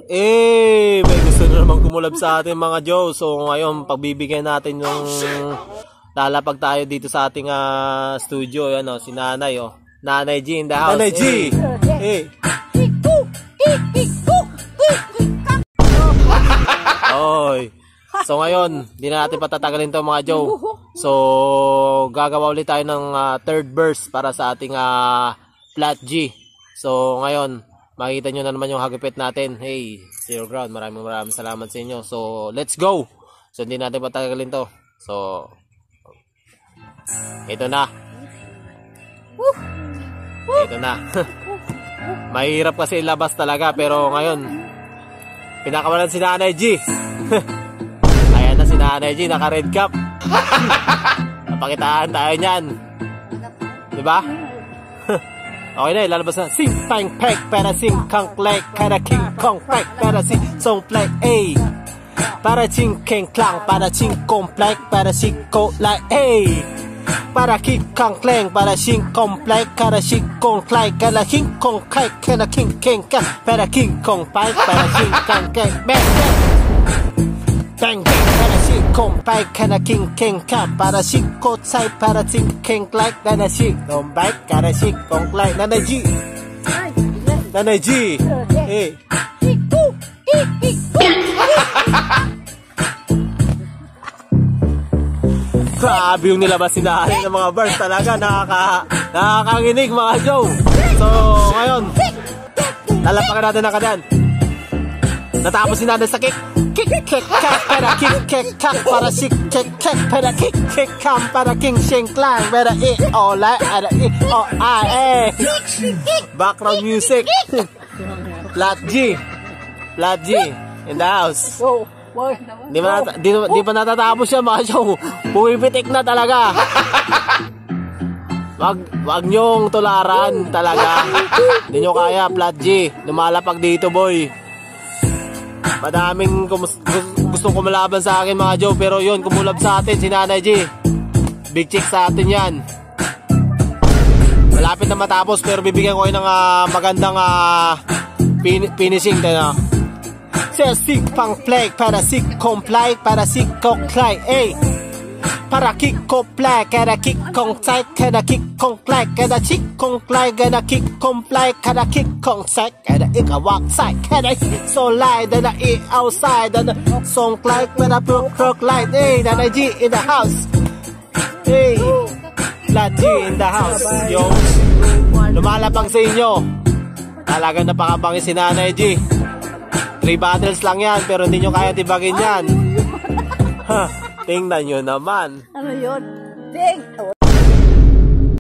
May gusto na naman kumulab sa atin mga Joe. So ngayon pagbibigyan natin yung lalapag tayo dito sa ating studio. Yan si Nanay Nanay G in the house. Nanay G. Oy. So ngayon, hindi na natin patatagalin to mga Joe. So gagawa ulit tayo ng third verse para sa ating flat G. So ngayon, makikita nyo na naman yung hagipit natin. Hey, Zero Ground, maraming salamat sa inyo. So, let's go! So, hindi natin patagalin to. So, ito na. Ito na. Mahirap kasi ilabas talaga. Pero ngayon, pinakawalan si Nanay G. Ayan na si Nanay G, naka red cap. Napakitaan tayo nyan. Diba? Okay na, lalabas na. Sing pang pek para sing kang plek para king kong pek para sing song plek para sing king klang para sing kong plek para sing ko like para king kang kleng para sing kong plek para sing kong plek para king kong kai para king ka para king kong pai para sing kang keng bang bang para sing kong pai para king ka para sing ko sai para sing king like para sing kong pai para sing kong like Nanay G. Nanay G. Grabe yung nilabas si Nanay ng mga bars talaga. Nakakanginig mga Joe. So ngayon, lalapakan natin ang kanan. Natapos si Nanay sa kick para kick para kick para kick para king shing klang para background music. Flat G in the house. Di pa natatapos siya mga show. Pumipitik na talaga. Wag nyong tularan talaga. Hindi nyo kaya Flat G. Lumalapag dito boy. Madaming gustong kumalaban sa akin mga Joe. Pero yun, kumulab sa atin si Nanay G. Big chick sa atin yan. Malapit na matapos. Pero bibigyan ko kayo ng magandang finishing. Sing pang play para sing comply para sing comply para kick comply para kick comply para kick comply para kick comply para kick comply para kick comply para ikawak side para so light and outside and song like para crook light. Nanay G in the house. Flat G in the house. Yo, lumalapag sa inyo. Talagang napakabangis si Nanay G. 3 battles lang yan, pero hindi nyo kaya tibagin yan. Tingnan nyo naman. Ano yun?